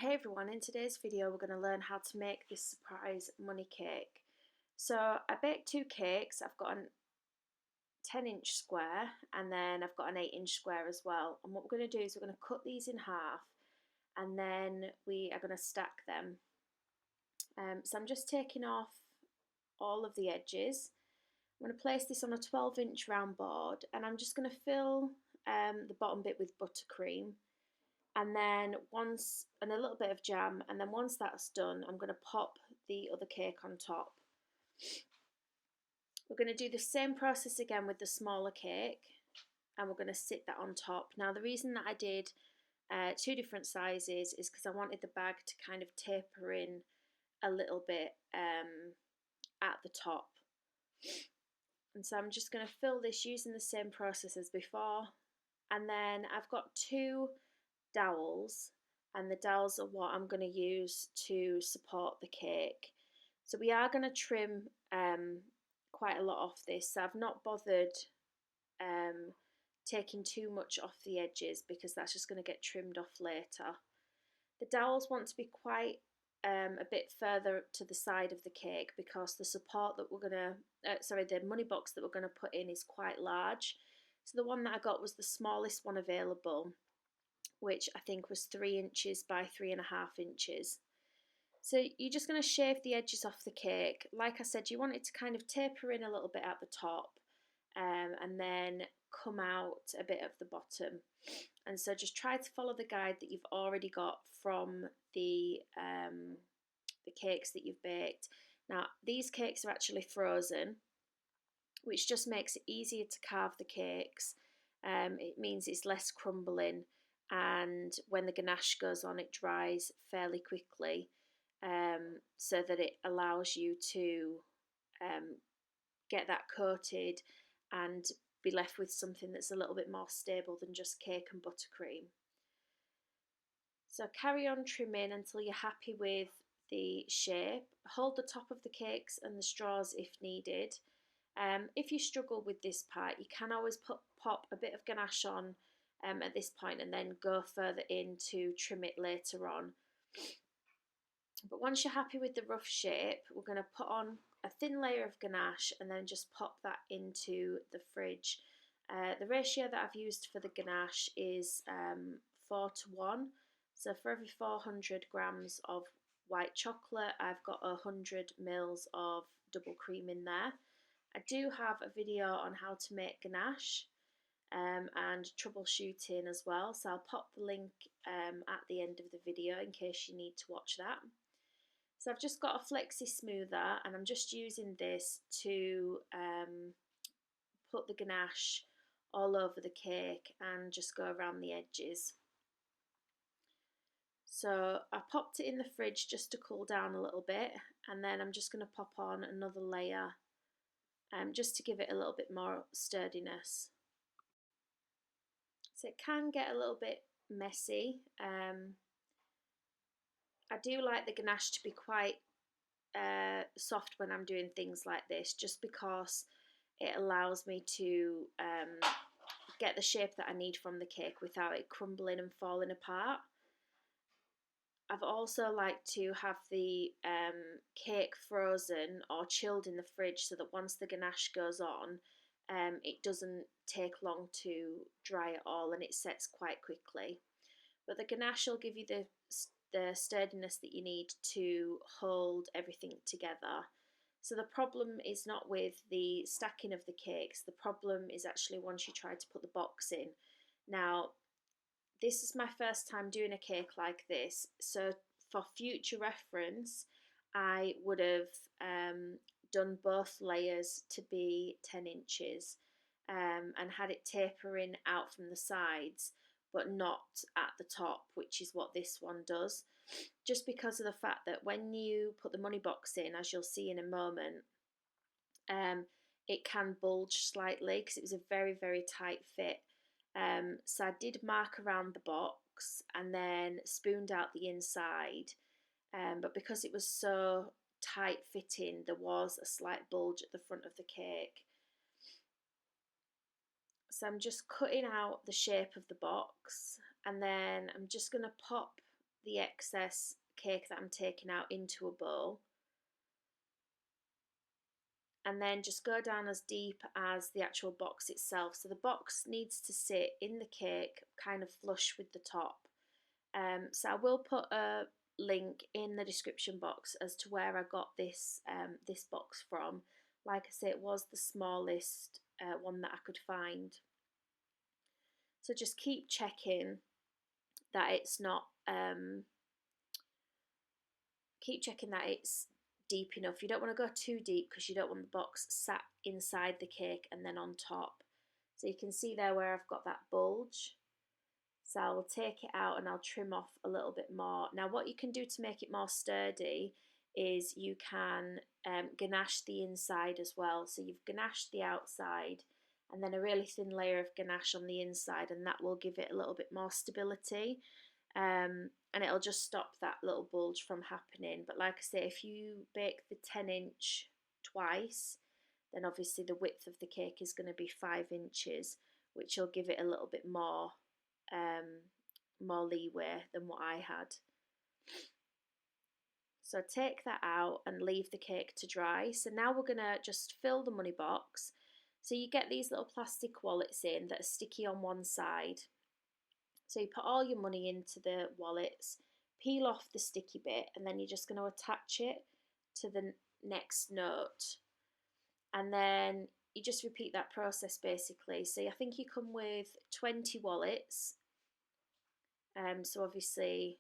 Hey everyone, in today's video we're going to learn how to make this surprise money cake. So I baked two cakes. I've got a 10-inch square and then I've got an 8-inch square as well. And what we're going to do is we're going to cut these in half and then we are going to stack them. So I'm just taking off all of the edges. I'm going to place this on a 12-inch round board and I'm just going to fill the bottom bit with buttercream. And then a little bit of jam, and then once that's done, I'm going to pop the other cake on top. We're going to do the same process again with the smaller cake, and we're going to sit that on top. Now, the reason that I did two different sizes is because I wanted the bag to kind of taper in a little bit at the top. And so I'm just going to fill this using the same process as before. And then I've got two dowels, and the dowels are what I'm going to use to support the cake. So we are going to trim quite a lot off this. So I've not bothered taking too much off the edges because that's just going to get trimmed off later. The dowels want to be quite a bit further to the side of the cake because the support that we're going to, the money box that we're going to put in is quite large. So the one that I got was the smallest one available, which I think was 3 inches by 3.5 inches. So you're just going to shave the edges off the cake. Like I said, you want it to kind of taper in a little bit at the top and then come out a bit at the bottom. And so just try to follow the guide that you've already got from the cakes that you've baked. Now, these cakes are actually frozen, which just makes it easier to carve the cakes. It means it's less crumbling, and when the ganache goes on, it dries fairly quickly, so that it allows you to get that coated and be left with something that's a little bit more stable than just cake and buttercream. So carry on trimming until you're happy with the shape. Hold the top of the cakes and the straws if needed. If you struggle with this part, you can always pop a bit of ganache on at this point and then go further in to trim it later on. But once you're happy with the rough shape, we're going to put on a thin layer of ganache and then just pop that into the fridge. The ratio that I've used for the ganache is 4:1. So for every 400 grams of white chocolate, I've got 100 mils of double cream in there. I do have a video on how to make ganache and troubleshooting as well, so I'll pop the link at the end of the video in case you need to watch that. So I've just got a flexi smoother and I'm just using this to put the ganache all over the cake and just go around the edges. So I popped it in the fridge just to cool down a little bit, and then I'm just going to pop on another layer just to give it a little bit more sturdiness. So it can get a little bit messy. I do like the ganache to be quite soft when I'm doing things like this, just because it allows me to get the shape that I need from the cake without it crumbling and falling apart. I've also liked to have the cake frozen or chilled in the fridge so that once the ganache goes on, it doesn't take long to dry at all and it sets quite quickly. But the ganache will give you the sturdiness that you need to hold everything together. So the problem is not with the stacking of the cakes, the problem is actually once you try to put the box in. Now, this is my first time doing a cake like this, so for future reference, I would have done both layers to be 10 inches and had it tapering out from the sides, but not at the top, which is what this one does, just because of the fact that when you put the money box in, as you'll see in a moment, it can bulge slightly because it was a very, very tight fit. So I did mark around the box and then spooned out the inside, but because it was so tight fitting, there was a slight bulge at the front of the cake. So I'm just cutting out the shape of the box and then I'm just going to pop the excess cake that I'm taking out into a bowl, and then just go down as deep as the actual box itself. So the box needs to sit in the cake kind of flush with the top. So I will put a link in the description box as to where I got this box from. Like I say, it was the smallest one that I could find. So just keep checking that it's not, keep checking that it's deep enough. You don't want to go too deep because you don't want the box sat inside the cake and then on top. So you can see there where I've got that bulge. So I'll take it out and I'll trim off a little bit more. Now what you can do to make it more sturdy is you can ganache the inside as well. So you've ganached the outside and then a really thin layer of ganache on the inside, and that will give it a little bit more stability. And it'll just stop that little bulge from happening. But like I say, if you bake the 10-inch twice, then obviously the width of the cake is going to be 5 inches, which will give it a little bit more leeway than what I had. So take that out and leave the cake to dry. So now we're gonna just fill the money box. So you get these little plastic wallets in that are sticky on one side. So you put all your money into the wallets, peel off the sticky bit, and then you're just going to attach it to the next note. And then you just repeat that process basically. So I think you come with 20 wallets. So obviously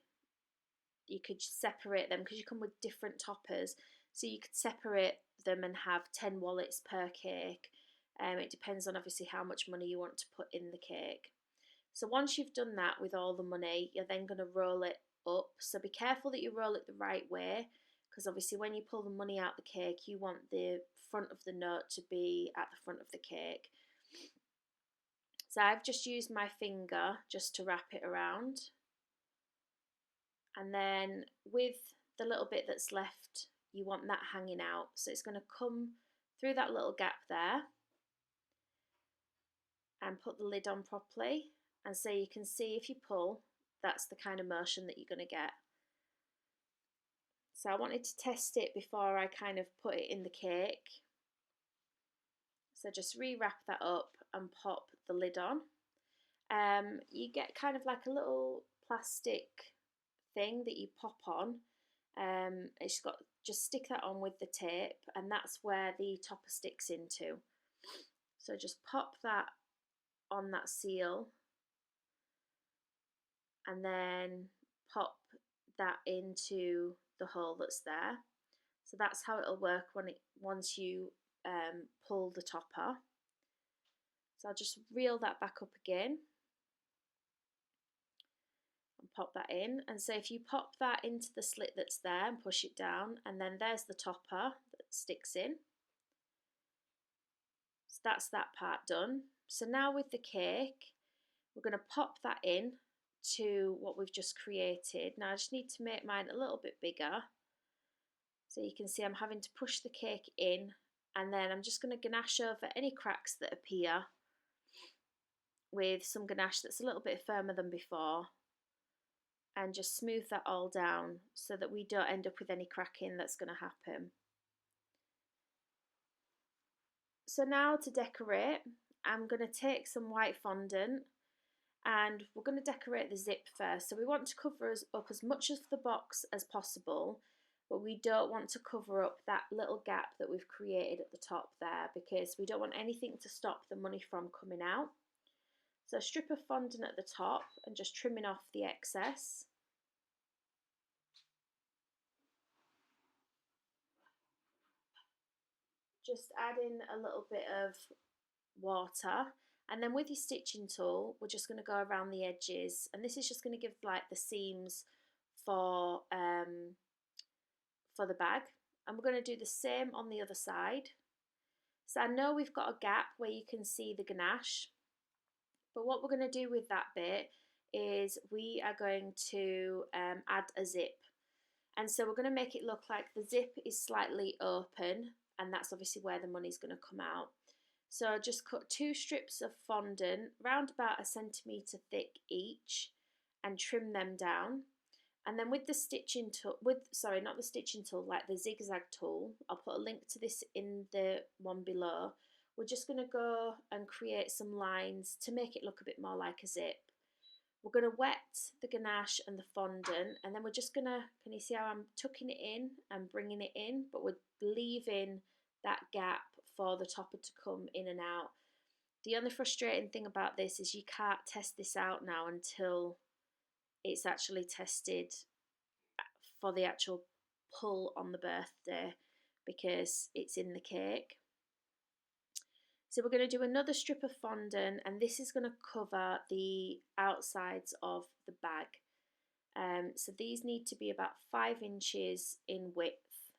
you could separate them because you come with different toppers. So you could separate them and have 10 wallets per cake. It depends on obviously how much money you want to put in the cake. So once you've done that with all the money, you're then going to roll it up. So be careful that you roll it the right way, because obviously when you pull the money out the cake, you want the front of the note to be at the front of the cake. So I've just used my finger just to wrap it around. And then with the little bit that's left, you want that hanging out. So it's going to come through that little gap there and put the lid on properly. And so you can see if you pull, that's the kind of motion that you're going to get. So I wanted to test it before I kind of put it in the cake. So just re-wrap that up and pop the lid on. You get kind of like a little plastic thing that you pop on. It's got, just stick that on with the tape, and that's where the topper sticks into. So just pop that on that seal, and then pop that into the hole that's there. So that's how it'll work once you pull the topper. So I'll just reel that back up again and pop that in. And so if you pop that into the slit that's there and push it down, and then there's the topper that sticks in. So that's that part done. So now with the cake, we're going to pop that in to what we've just created. Now I just need to make mine a little bit bigger. So you can see I'm having to push the cake in, and then I'm just going to ganache over any cracks that appear with some ganache that's a little bit firmer than before, and just smooth that all down so that we don't end up with any cracking that's going to happen. So now to decorate, I'm going to take some white fondant and we're going to decorate the zip first. So we want to cover up as much of the box as possible, but we don't want to cover up that little gap that we've created at the top there, because we don't want anything to stop the money from coming out. So a strip of fondant at the top and just trimming off the excess. Just add in a little bit of water, and then with your stitching tool we're just going to go around the edges, and this is just going to give like the seams for the bag, and we're going to do the same on the other side. So I know we've got a gap where you can see the ganache, but what we're going to do with that bit is we are going to add a zip, and so we're going to make it look like the zip is slightly open, and that's obviously where the money's going to come out. So just cut 2 strips of fondant, round about 1 centimetre thick each, and trim them down. And then with the stitching tool, sorry, not the stitching tool, like the zigzag tool, I'll put a link to this in the one below. We're just going to go and create some lines to make it look a bit more like a zip. We're going to wet the ganache and the fondant, and then we're just going to, can you see how I'm tucking it in and bringing it in, but we're leaving that gap for the topper to come in and out. The only frustrating thing about this is you can't test this out now until it's actually tested for the actual pull on the birthday, because it's in the cake. So we're going to do another strip of fondant, and this is going to cover the outsides of the bag. So these need to be about 5 inches in width,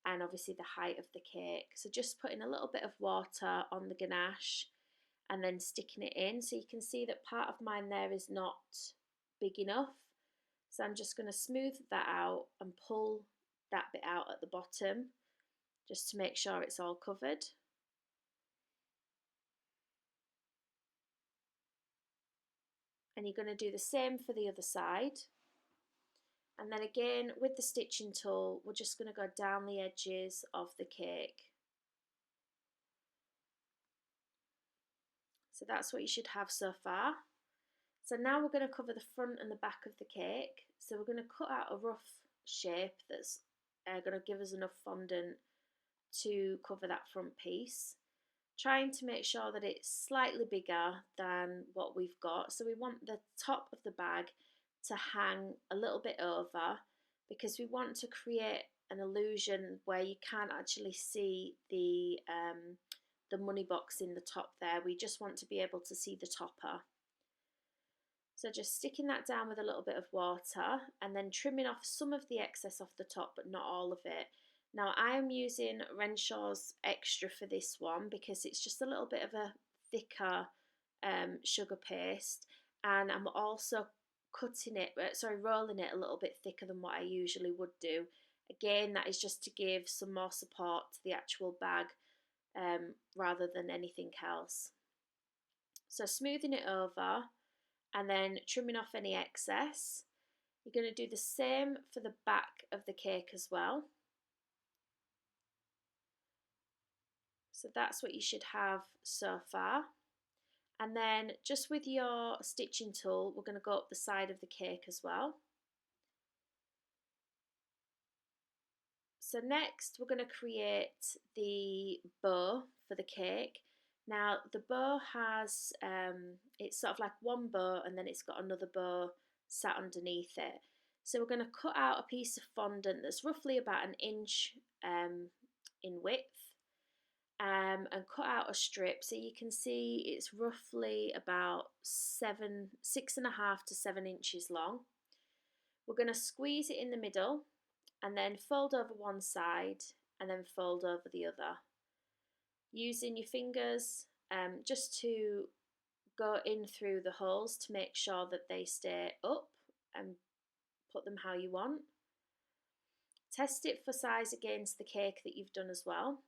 and obviously the height of the cake. So just putting a little bit of water on the ganache and then sticking it in. So you can see that part of mine there is not big enough. So I'm just going to smooth that out and pull that bit out at the bottom just to make sure it's all covered. And you're going to do the same for the other side. And then again, with the stitching tool, we're just going to go down the edges of the cake. So that's what you should have so far. So now we're going to cover the front and the back of the cake. So we're going to cut out a rough shape that's going to give us enough fondant to cover that front piece. Trying to make sure that it's slightly bigger than what we've got. So we want the top of the bag to hang a little bit over, because we want to create an illusion where you can't actually see the money box in the top there. We just want to be able to see the topper. So just sticking that down with a little bit of water and then trimming off some of the excess off the top, but not all of it. Now I am using Renshaw's Extra for this one because it's just a little bit of a thicker sugar paste, and I'm also rolling it a little bit thicker than what I usually would do. Again, that is just to give some more support to the actual bag rather than anything else. So smoothing it over and then trimming off any excess. You're going to do the same for the back of the cake as well. So that's what you should have so far. And then just with your stitching tool, we're going to go up the side of the cake as well. So next we're going to create the bow for the cake. Now the bow has, it's sort of like one bow and then it's got another bow sat underneath it. So we're going to cut out a piece of fondant that's roughly about 1 inch in width, and cut out a strip. So you can see it's roughly about 6.5 to 7 inches long. We're going to squeeze it in the middle and then fold over one side and then fold over the other. Using your fingers just to go in through the holes to make sure that they stay up and put them how you want. Test it for size against the cake that you've done as well.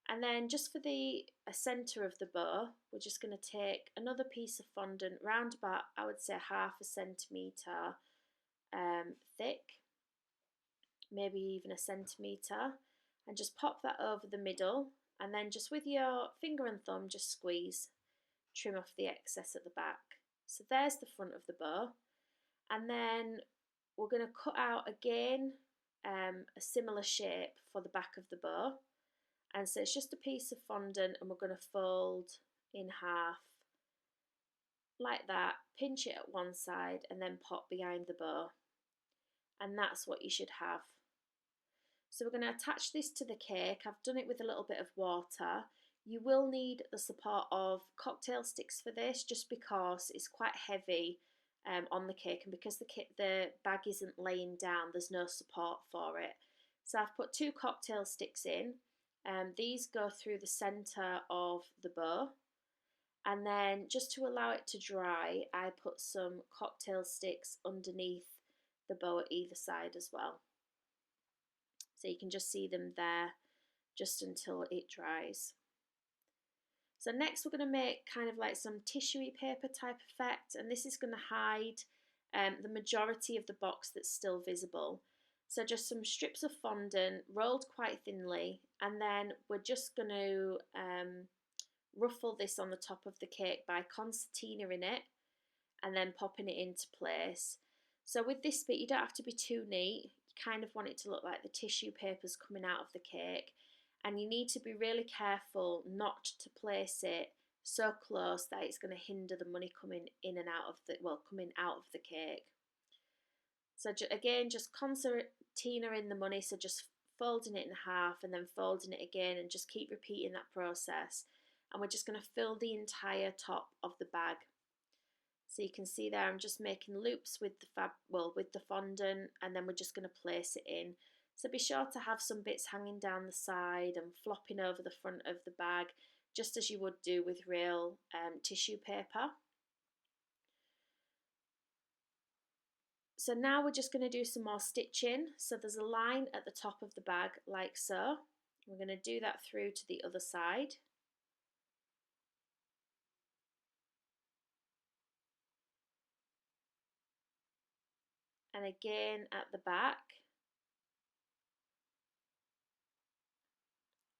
And then just for the centre of the bow, we're just going to take another piece of fondant round about, I would say, 1/2 centimetre thick, maybe even 1 centimetre, and just pop that over the middle, and then just with your finger and thumb just squeeze, trim off the excess at the back. So there's the front of the bow, and then we're going to cut out again a similar shape for the back of the bow. And so it's just a piece of fondant and we're going to fold in half like that, pinch it at one side and then pop behind the bow. And that's what you should have. So we're going to attach this to the cake. I've done it with a little bit of water. You will need the support of cocktail sticks for this, just because it's quite heavy on the cake, and because the bag isn't laying down, there's no support for it. So I've put 2 cocktail sticks in. These go through the centre of the bow, and then just to allow it to dry, I put some cocktail sticks underneath the bow at either side as well. So you can just see them there just until it dries. So next we're going to make kind of like some tissuey paper type effect, and this is going to hide the majority of the box that's still visible. So just some strips of fondant rolled quite thinly, and then we're just going to ruffle this on the top of the cake by concertina in it and then popping it into place. So with this bit, you don't have to be too neat. You kind of want it to look like the tissue paper's coming out of the cake, and you need to be really careful not to place it so close that it's going to hinder the money coming in and out of the, well, coming out of the cake. So again, just concertina in the money, so just folding it in half and then folding it again, and just keep repeating that process. And we're just going to fill the entire top of the bag. So you can see there I'm just making loops with the with the fondant, and then we're just going to place it in. So be sure to have some bits hanging down the side and flopping over the front of the bag, just as you would do with real tissue paper. So now we're just going to do some more stitching. So there's a line at the top of the bag like so. We're going to do that through to the other side. And again at the back.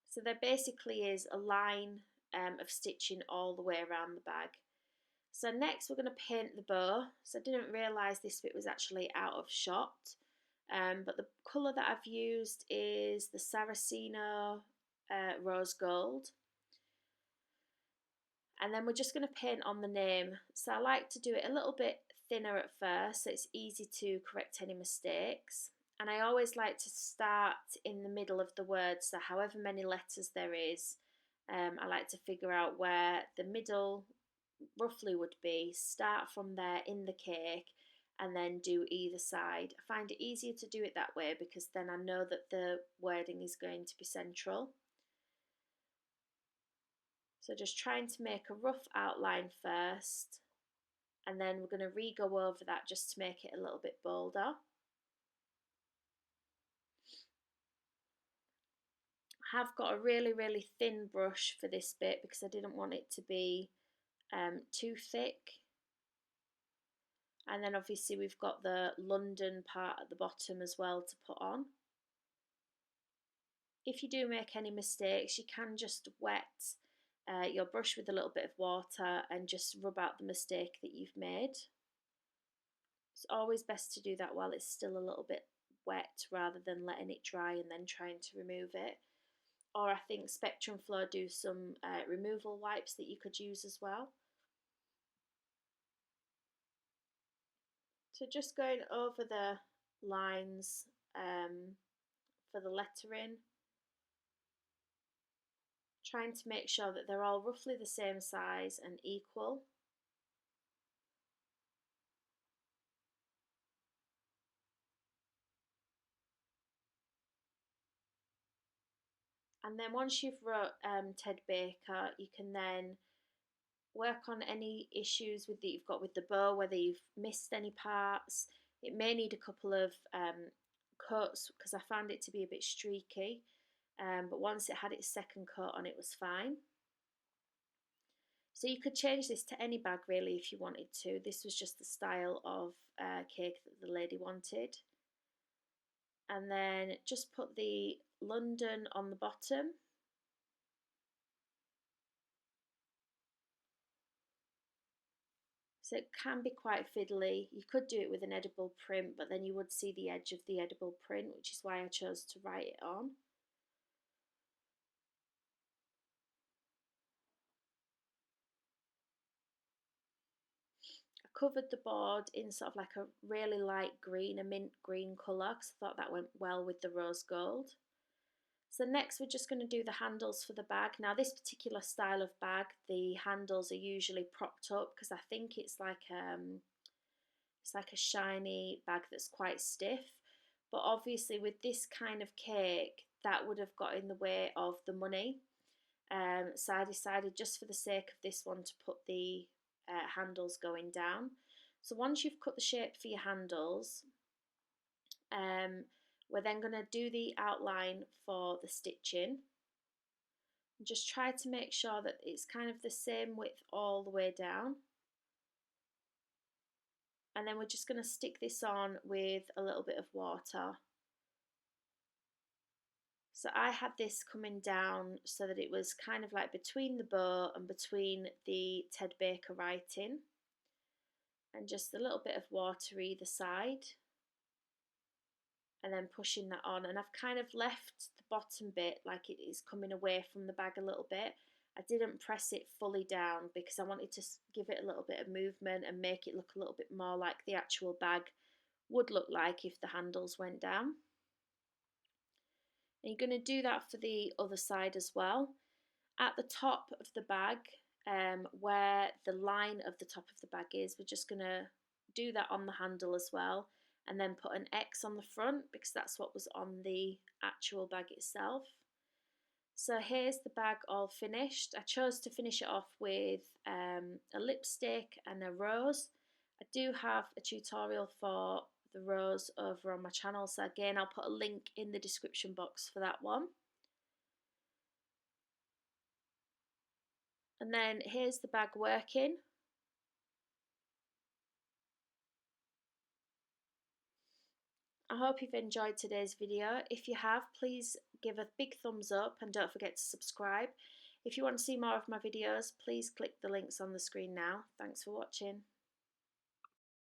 So there basically is a line of stitching all the way around the bag. So next we're going to paint the bow. So I didn't realise this bit was actually out of shot, but the colour that I've used is the Saraceno Rose Gold. And then we're just going to paint on the name. So I like to do it a little bit thinner at first so it's easy to correct any mistakes. And I always like to start in the middle of the word, so however many letters there is, I like to figure out where the middle roughly would be, start from there in the cake, and then do either side. I find it easier to do it that way because then I know that the wording is going to be central. So just trying to make a rough outline first, and then we're going to re-go over that just to make it a little bit bolder. I have got a really thin brush for this bit because I didn't want it to be too thick. And then obviously we've got the London part at the bottom as well to put on. If you do make any mistakes, you can just wet your brush with a little bit of water and just rub out the mistake that you've made. It's always best to do that while it's still a little bit wet rather than letting it dry and then trying to remove it. Or I think Spectrum Flow do some removal wipes that you could use as well. So just going over the lines for the lettering, trying to make sure that they're all roughly the same size and equal. And then once you've wrote Ted Baker, you can then work on any issues that you've got with the bow, whether you've missed any parts. It may need a couple of coats because I found it to be a bit streaky, but once it had its second coat on, it was fine. So you could change this to any bag really if you wanted to. This was just the style of cake that the lady wanted. And then just put the London on the bottom. So it can be quite fiddly. You could do it with an edible print, but then you would see the edge of the edible print, which is why I chose to write it on. I covered the board in sort of like a really light green, a mint green colour, because I thought that went well with the rose gold. So next we're just going to do the handles for the bag. Now this particular style of bag, the handles are usually propped up because I think it's like a shiny bag that's quite stiff. But obviously with this kind of cake, that would have got in the way of the money. So I decided just for the sake of this one to put the handles going down. So once you've cut the shape for your handles, we're then going to do the outline for the stitching. Just try to make sure that it's kind of the same width all the way down. And then we're just going to stick this on with a little bit of water. So I had this coming down so that it was kind of like between the bow and between the Ted Baker writing, and just a little bit of water either side, and then pushing that on. And I've kind of left the bottom bit like it is coming away from the bag a little bit. I didn't press it fully down because I wanted to give it a little bit of movement and make it look a little bit more like the actual bag would look like if the handles went down. And you're going to do that for the other side as well. At the top of the bag, where the line of the top of the bag is, we're just going to do that on the handle as well, and then put an X on the front because that's what was on the actual bag itself. So here's the bag all finished. I chose to finish it off with a lipstick and a rose. I do have a tutorial for the rose over on my channel, so again I'll put a link in the description box for that one. And then here's the bag working. I hope you've enjoyed today's video. If you have, please give a big thumbs up and don't forget to subscribe. If you want to see more of my videos, please click the links on the screen now. Thanks for watching.